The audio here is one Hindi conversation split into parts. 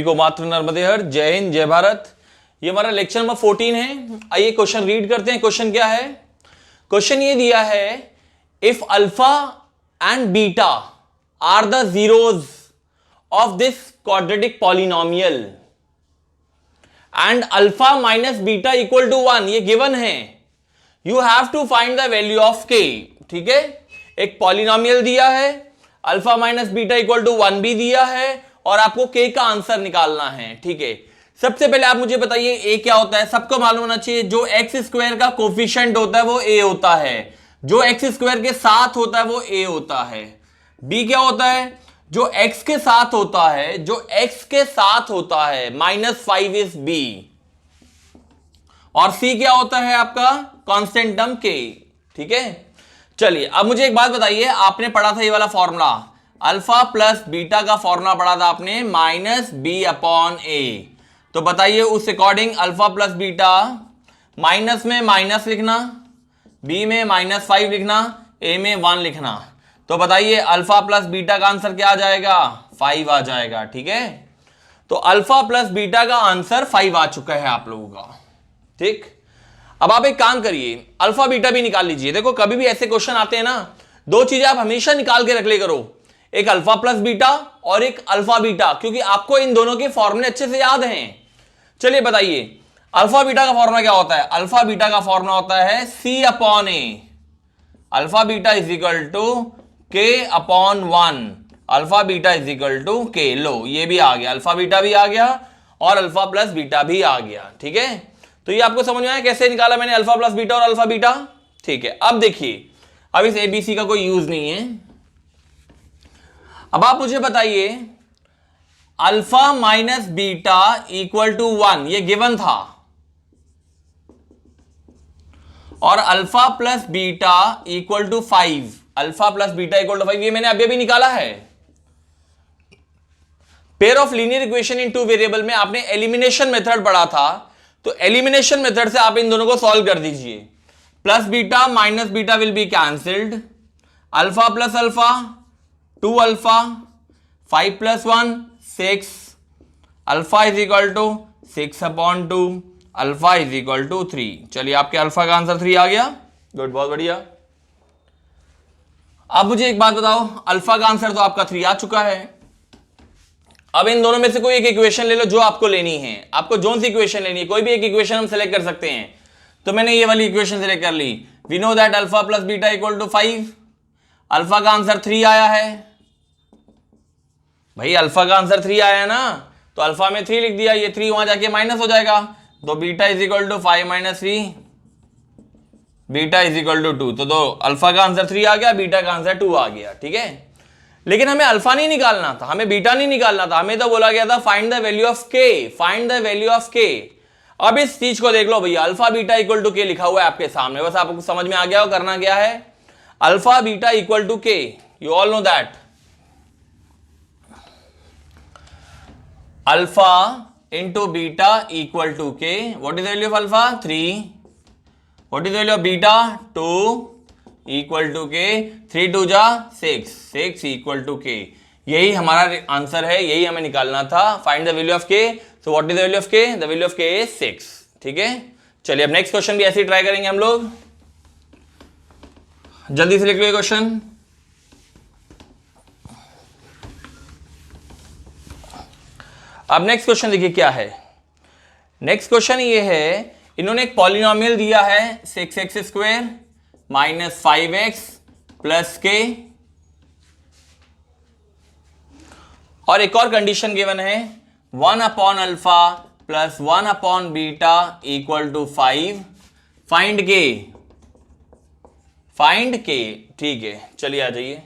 सभी को मातृ नर्मदे हर, जय हिंद, जय भारत। ये हमारा लेक्चर नंबर 14 है। आइए क्वेश्चन रीड करते हैं। क्वेश्चन क्या है? क्वेश्चन ये दिया है, if alpha and beta are the zeros of this quadratic polynomial and alpha minus beta equal to 1, ये गिवन है। You have to find the value of K. ठीक है, एक पॉलिनोमियल दिया है, alpha minus beta equal to 1 भी दिया है, और आपको के का आंसर निकालना है। ठीक है, सबसे पहले आप मुझे बताइए ए क्या होता है। सबको मालूम होना चाहिए, जो एक्स स्क्वायर का कोफिशिएंट होता है वो ए होता है, जो एक्स स्क्वायर के साथ होता है वो ए होता है। बी क्या होता है? जो एक्स के साथ होता है, जो एक्स के साथ होता है -5 इज बी। और सी क्या होता है आपका? कांस्टेंट टर्म के। ठीक है, चलिए अब मुझे एक बात बताइए, आपने पढ़ा था ये वाला फॉर्मूला, अल्फा प्लस बीटा का फॉर्मूला पढ़ा था आपने -b/a। तो बताइए उस according alpha plus beta, minus में माइनस लिखना, बी में -5 लिखना, ए में 1 लिखना। तो बताइए अल्फा प्लस बीटा का आंसर क्या आ जाएगा? 5 आ जाएगा। ठीक है, तो अल्फा प्लस बीटा का आंसर 5 आ चुका है आप लोगों का। ठीक, अब आप एक काम करिए, अल्फा बीटा भी निकाल लीजिए। देखो कभी भी ऐसे क्वेश्चन आते हैं ना, दो चीजें आप हमेशा निकाल के रख ले करो, एक अल्फा प्लस बीटा और एक अल्फा बीटा, क्योंकि आपको इन दोनों के फॉर्मूले अच्छे से याद हैं। चलिए बताइए अल्फा बीटा का फॉर्मूला क्या होता है? अल्फा बीटा का फॉर्मूला होता है C/A। Alpha beta is equal to K/1। Alpha beta is equal to K। लो ये भी आ गया, अल्फा बीटा भी आ गया और अल्फा प्लस बीटा भी आ गया। ठीक है, तो ये आपको समझ में आया कैसे निकाला मैंने अल्फा प्लस बीटा और अल्फा बीटा? ठीक है, अब देखिए, अब इस ABC का कोई यूज नहीं है। अब आप मुझे बताइए alpha minus beta equal to 1, ये गिवन था, और alpha plus beta equal to 5, alpha plus beta equal to 5, ये मैंने अभी अभी निकाला है। Pair of linear equation in two variable में आपने एलिमिनेशन मेथड पढ़ा था, तो एलिमिनेशन मेथड से आप इन दोनों को सॉल्व कर दीजिए। Plus beta minus beta will be cancelled, alpha plus alpha 2 alpha, 5 plus 1 6, alpha is equal to 6/2, alpha is equal to 3। चलिए आपके अल्फा का आंसर 3 आ गया। गुड, बहुत बढ़िया। अब मुझे एक बात बताओ, अल्फा का आंसर तो आपका 3 आ चुका है। अब इन दोनों में से कोई एक इक्वेशन ले लो जो आपको लेनी है। आपको जोन सी इक्वेशन लेनी है, कोई भी एक इक्वेशन हम सेलेक्ट कर सकते हैं। तो मैंने ये वाली इक्वेशन सेलेक्ट कर ली। We know that alpha plus beta equal to 5। Alpha का आंसर 3 आया है भाई, अल्फा का आंसर 3 आया ना, तो अल्फा में 3 लिख दिया, ये 3 वहां जाके माइनस हो जाएगा, तो beta is equal to 5 - 3, beta is equal to 2। तो दो अल्फा का आंसर 3 आ गया, बीटा का आंसर 2 आ गया। ठीक है, लेकिन हमें अल्फा नहीं निकालना था, हमें बीटा नहीं निकालना था, हमें तो बोला गया था फाइंड द वैल्यू ऑफ के, फाइंड द वैल्यू ऑफ के। अब इस चीज को देख लो भैया, अल्फा बीटा इक्वल टू के लिखा हुआ है आपके सामने, बस आपको समझ में आ गया हो करना क्या है। Alpha beta equal to K, you all know that alpha into beta equal to K. What is the value of alpha? 3। What is the value of beta? 2 equal to K. 3 2 जा 6, 6 इक्वल टू के। यही हमारा आंसर है, यही हमें निकालना था, फाइंड द वैल्यू ऑफ के। So what is the value of के? द वैल्यू ऑफ के इज 6। ठीक है, चलिए अब नेक्स्ट क्वेश्चन भी ऐसे ही ट्राई करेंगे हम लोग। जल्दी से लिख लो क्वेश्चन। अब नेक्स्ट क्वेश्चन देखिए क्या है। नेक्स्ट क्वेश्चन ये है, इन्होंने एक पॉलिनोमियल दिया है 6x² - 5x + k, और एक और कंडीशन गिवन है 1/अल्फा + 1/बीटा इक्वल टू 5, फाइंड के, फाइंड के। ठीक है, चलिए आ जाइए।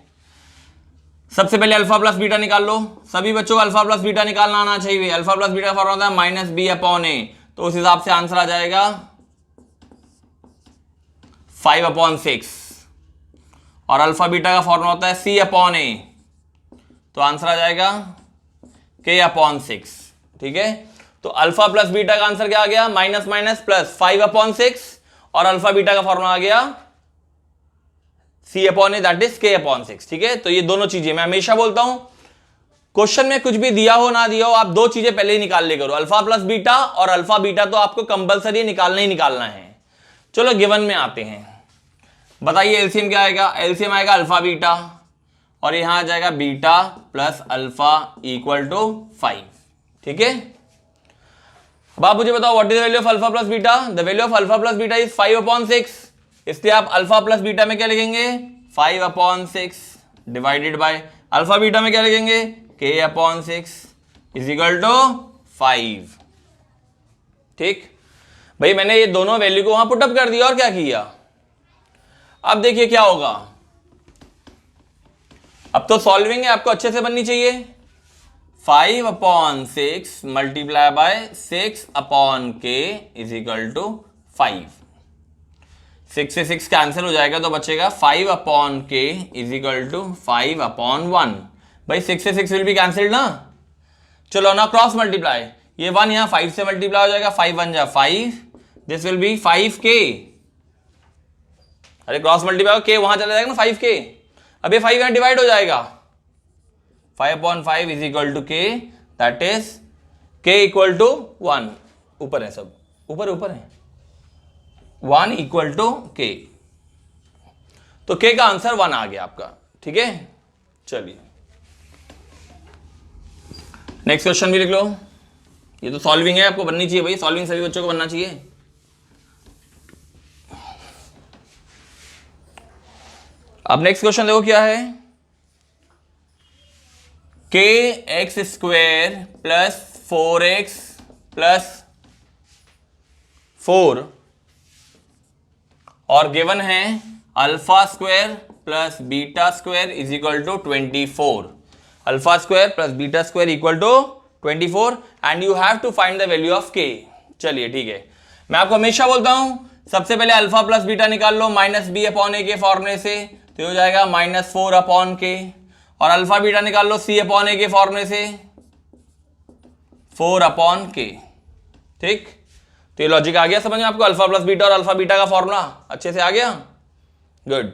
सबसे पहले अल्फा प्लस बीटा निकाल लो। सभी बच्चों को अल्फा प्लस बीटा निकालना आना चाहिए। अल्फा प्लस बीटा का फॉर्मूला होता है -b/a, तो उस हिसाब से आंसर आ जाएगा 5/6, और अल्फा बीटा का फॉर्मूला होता है C/a, तो आंसर आ जाएगा K/6। ठीक है, तो अल्फा प्लस बीटा का आंसर क्या आ गया? माइनस माइनस प्लस 5/6, और अल्फा बीटा का फॉर्मूला आ गया C/a, दैट इज K/6। ठीक है, तो ये दोनों चीजें मैं हमेशा बोलता हूं, क्वेश्चन में कुछ भी दिया हो ना दिया हो, आप दो चीजें पहले ही निकाल ले करो, अल्फा प्लस बीटा और अल्फा बीटा तो आपको कंपलसरी निकालना ही निकालना है। चलो गिवन में आते हैं, बताइए एलसीएम क्या आएगा। एलसीएम आएगा अल्फा बीटा और यहां आ जाएगा beta plus alpha equal to 5। ठीक है, अब आप मुझे बताओ what is the value of alpha plus beta. The value of alpha plus beta is 5/6, इसलिए आप अल्फा प्लस बीटा में क्या लिखेंगे 5/6 डिवाइडेड बाय अल्फा बीटा में क्या लिखेंगे k/6 इज इक्वल टू 5। ठीक भाई, मैंने ये दोनों वैल्यू को वहां पुटअप कर दिया और क्या किया। अब देखिए क्या होगा, अब तो सॉल्विंग है, आपको अच्छे से बननी चाहिए। 5/6 multiply by 6/k is equal to 5। 6 से 6 कैंसिल हो जाएगा तो बचेगा 5/k इज इक्वल टू 5/1। भाई 6 से 6 विल बी कैंसिल्ड ना। चलो ना क्रॉस मल्टीप्लाई, ये 1 यहां 5 से मल्टीप्लाई हो जाएगा, 5 1 जा 5, दिस विल बी 5k। अरे क्रॉस मल्टीप्लाई k वहां चला जाएगा ना 5k, अब ये 5 यहां डिवाइड हो जाएगा, 5/5 is equal to k, that is k equal to 1। ऊपर है सब, ऊपर ऊपर है 1 इक्वल टू k, तो k का आंसर 1 आ गया आपका। ठीक है, चलिए नेक्स्ट क्वेश्चन भी लिख लो। ये तो सॉल्विंग है, आपको बननी चाहिए भाई, सॉल्विंग सभी बच्चों को बनना चाहिए। अब नेक्स्ट क्वेश्चन देखो क्या है, kx² प्लस 4x प्लस 4 और गिवन है alpha square plus beta square is equal to 24। Alpha square plus beta square equal to 24 and you have to find the value of k। चलिए ठीक है, मैं आपको हमेशा बोलता हूं सबसे पहले अल्फा प्लस बीटा निकाल लो -b/a के फॉर्मूले से, तो ये हो जाएगा -4/k, और अल्फा बीटा निकाल लो c/a के फॉर्मूले से 4/k। ठीक, तो ये लॉजिक आ गया समझ में आपको, अल्फा प्लस बीटा और अल्फा बीटा का फॉर्मूला अच्छे से आ गया। गुड,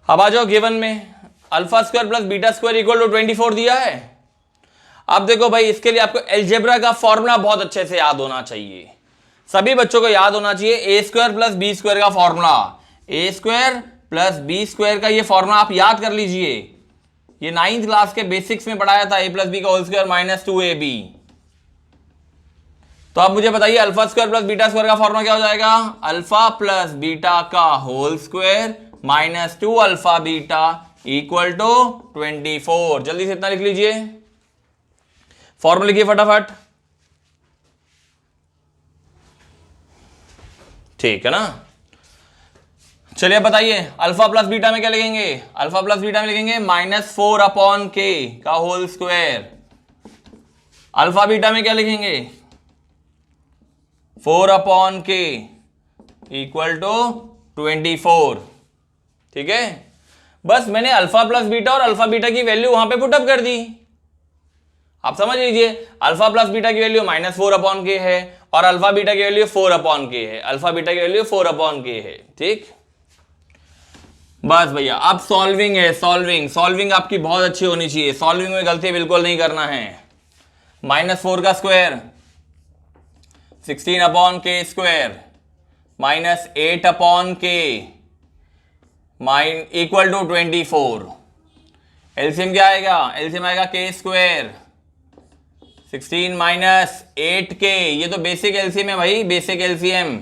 अब आ जाओ गिवन में, alpha square plus beta square equal to 24 दिया है। अब देखो भाई, इसके लिए आपको एलजेब्रा का फॉर्मूला बहुत अच्छे से याद होना चाहिए, सभी बच्चों को याद होना चाहिए। a² प्लस b² का फॉर्मूला, a² प्लस b² का ये फॉर्मूला आप याद कर लीजिए, ये 9th क्लास के बेसिक्स में पढ़ाया था, a प्लस बी का होल स्क्वायर माइनस 2ab। तो आप मुझे बताइए alpha square plus beta square का फॉर्मूला क्या हो जाएगा, अल्फा प्लस बीटा का whole square minus 2 alpha beta equal to 24। जल्दी से इतना लिख लीजिए, फॉर्मूला लिखिए फटाफट। ठीक है ना, चलिए बताइए अल्फा प्लस बीटा में क्या लिखेंगे, अल्फा प्लस बीटा में लिखेंगे -4/k का होल स्क्वायर। अल्फा बीटा में क्या लिखेंगे 4/k इक्वल टू 24। ठीक है, बस मैंने अल्फा प्लस बीटा और अल्फा बीटा की वैल्यू वहां पे पुटअप कर दी। आप समझ लीजिए, अल्फा प्लस बीटा की वैल्यू -4/k है और अल्फा बीटा की वैल्यू 4/k है, अल्फा बीटा की वैल्यू 4/k है। ठीक, बस भैया अब सॉल्विंग है, सॉल्विंग आपकी बहुत अच्छी होनी चाहिए, सॉल्विंग में गलती बिल्कुल नहीं करना है। -4 का स्क्वायर 16/k स्क्वायर minus 8/k equal to 24। LCM क्या आएगा, एलसीएम आएगा k², 16 माइनस 8k, ये तो बेसिक एलसीएम है भाई, बेसिक एलसीएम।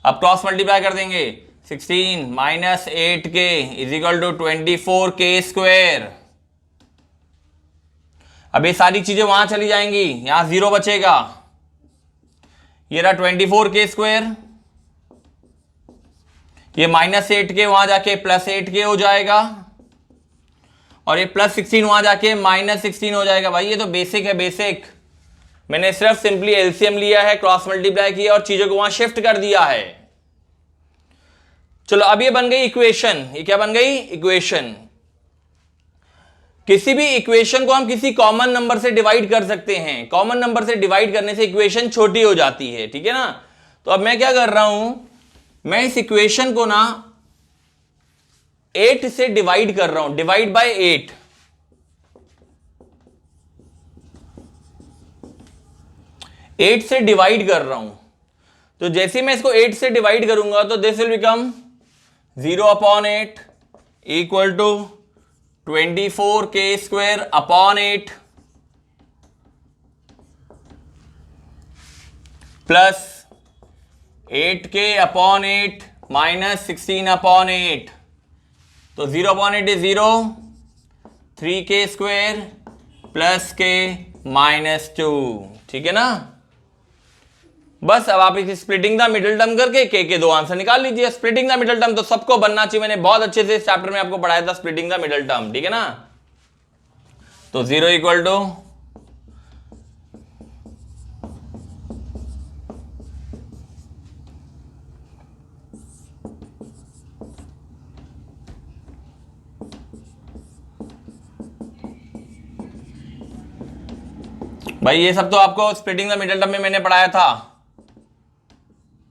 अब क्रॉस मल्टीप्लाई कर देंगे, 16 minus 8k is equal to 24k²। अब ये सारी चीजें वहां चली जाएंगी, यहां 0 बचेगा, ये रहा 24k², ये -8k वहां जाके +8k हो जाएगा, और ये +16 वहां जाके -16 हो जाएगा। भाई ये तो बेसिक है, बेसिक। मैंने सिर्फ सिंपली एलसीएम लिया है, क्रॉस मल्टीप्लाई किया और चीजों को वहां शिफ्ट कर दिया है। चलो अब ये बन गई इक्वेशन, ये क्या बन गई इक्वेशन। किसी भी इक्वेशन को हम किसी कॉमन नंबर से डिवाइड कर सकते हैं, कॉमन नंबर से डिवाइड करने से इक्वेशन छोटी हो जाती है। ठीक है ना, तो अब मैं क्या कर रहा हूं, मैं इस इक्वेशन को ना 8 से डिवाइड कर रहा हूं, डिवाइड बाय 8। 8 से डिवाइड कर रहा हूं, तो जैसे मैं इसको 8 से डिवाइड करूंगा तो this will become 0/8 equal to 24k² plus 8k/8 minus 16/8, तो 0/8 is 0, 3k² plus k minus 2, ठीक है ना। बस अब आप इस स्प्लिटिंग द मिडिल टर्म करके के दो आंसर निकाल लीजिए। स्प्लिटिंग द मिडिल टर्म तो सबको बनना चाहिए, मैंने बहुत अच्छे से इस चैप्टर में आपको पढ़ाया था स्प्लिटिंग द मिडिल टर्म, ठीक है ना। तो 0 इक्वल टू भाई ये सब तो आपको स्प्लिटिंग द मिडिल टर्म में मैंने पढ़ाया था।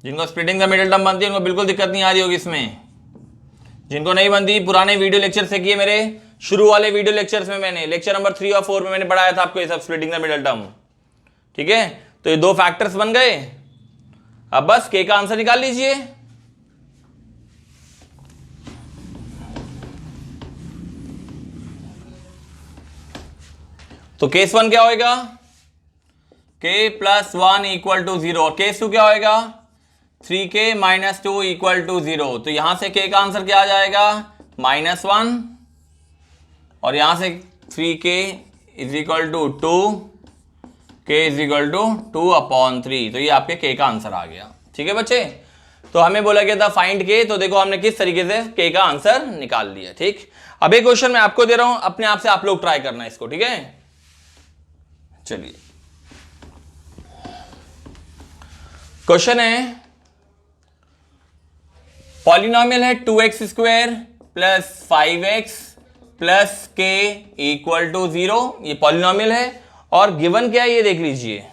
जिनको स्प्लिटिंग द मिडिल टर्म बनती है उनको बिल्कुल दिक्कत नहीं आ रही होगी इसमें। जिनको नहीं बनती पुराने वीडियो लेक्चर से किए, मेरे शुरू वाले वीडियो लेक्चर्स में मैंने लेक्चर नंबर 3 और 4 में मैंने पढ़ाया था आपको ये सब स्प्लिटिंग द मिडिल टर्म, ठीक है। तो ये दो फैक्टर्स बन गए। अब बस के का आंसर निकाल लीजिए। तो केस 1 क्या होएगा, k + 1 इक्वल टू 0, और केस 2 क्या होएगा, 3k - 2 इक्वल टू 0। तो यहां से k का आंसर क्या आ जाएगा, -1, और यहां से 3k is equal to 2, k is equal to 2/3। तो ये आपके k का आंसर आ गया, ठीक है बच्चे। तो हमें बोला गया था फाइंड k, तो देखो हमने किस तरीके से k का आंसर निकाल लिया, ठीक। अब एक क्वेश्चन मैं आपको दे रहा हूं, अपने आप से आप लोग ट्राई करना इसको, ठीक है। चलिए क्वेश्चन है, पॉलिनॉमियल है 2x² plus 5x plus k equal to 0, ये पॉलिनॉमियल है। और गिवन क्या है ये देख लीजिए,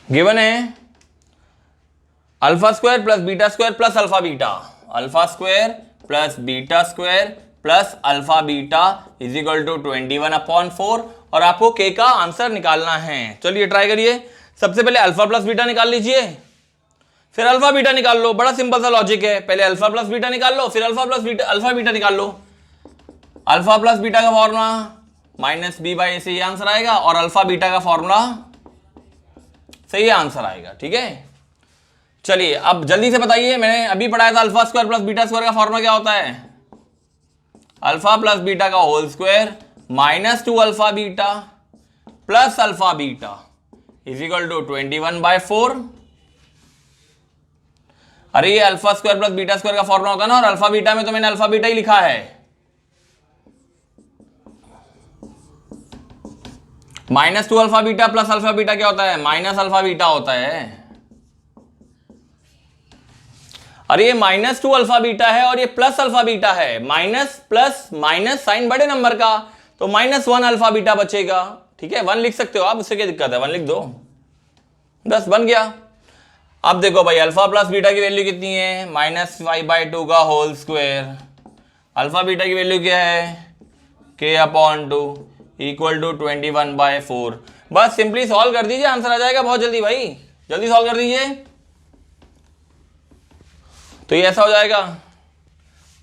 गिवन है α² plus β² plus alpha beta, α² plus β² plus alpha beta is equal to 21/4, और आपको k का आंसर निकालना है। चलिए ट्राई करिए। सबसे पहले अल्फा प्लस बीटा निकाल लीजिए, फिर अल्फा बीटा निकाल लो। बड़ा सिंपल सा लॉजिक है, पहले अल्फा प्लस बीटा निकाल लो, फिर अल्फा बीटा निकाल लो। अल्फा प्लस बीटा का फॉर्मूला -b/a से ये आंसर आएगा, और अल्फा बीटा का फॉर्मूला से ये आंसर आएगा, ठीक है। चलिए अब जल्दी से बताइए, मैंने अभी पढ़ाया था α² प्लस β² का फॉर्मूला क्या होता है, अल्फा प्लस बीटा का whole square -2α beta plus alpha beta is equal to 21/4। अरे ये α² प्लस β² का फॉर्मूला होगा ना, और अल्फा बीटा में तो मैंने अल्फा बीटा ही लिखा है। -2α बीटा प्लस अल्फा बीटा क्या होता है, -α बीटा होता है। अरे ये -2α बीटा है और ये प्लस अल्फा बीटा है, माइनस प्लस माइनस साइन बड़े नंबर का, तो -1α बीटा बचेगा, ठीक है। 1 लिख सकते हो आप, उससे क्या दिक्कत है, 1 लिख दो, बस बन गया। अब देखो भाई अल्फा प्लस बीटा की वैल्यू कितनी है, -5/2 का होल स्क्वायर, अल्फा बीटा की वैल्यू क्या है, k/2 इक्वल टू 21/4। बस सिंपली सॉल्व कर दीजिए, आंसर आ जाएगा बहुत जल्दी भाई, जल्दी सॉल्व कर दीजिए। तो ये ऐसा हो जाएगा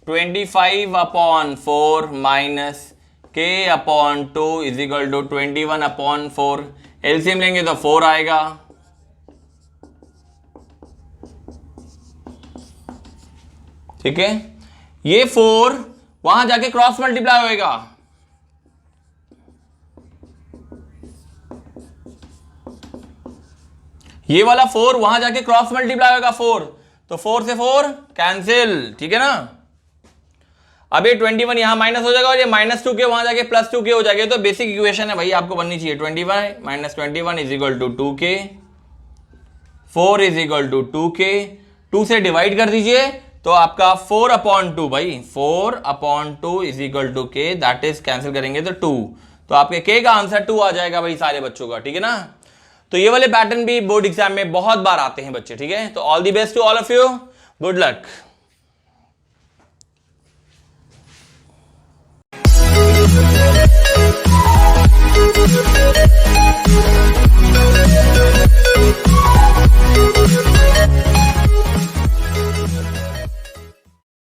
25/4 minus k/2 is equal to 21/4। LCM लेंगे तो 4 आएगा, ठीक है। ये 4 वहां जाके क्रॉस मल्टीप्लाई होएगा, ये वाला 4 वहां जाके क्रॉस मल्टीप्लाई होगा 4, तो 4 से 4 कैंसिल, ठीक है ना। अब ये 21 यहां माइनस हो जाएगा, और ये -2k वहां जाके +2k हो जाएगा। तो बेसिक इक्वेशन है भाई, आपको बननी चाहिए 21 - 21 is equal to 2k, 4 is equal to 2k, 2 से डिवाइड कर दीजिए तो आपका 4/2 भाई, 4/2 is equal to k, that is cancel करेंगे तो 2, तो आपके k का आंसर 2 आ जाएगा भाई सारे बच्चों का, ठीक है ना। तो ये वाले पैटर्न भी बोर्ड एग्जाम में बहुत बार आते हैं बच्चे, ठीक है। तो all the best to all of you, good luck.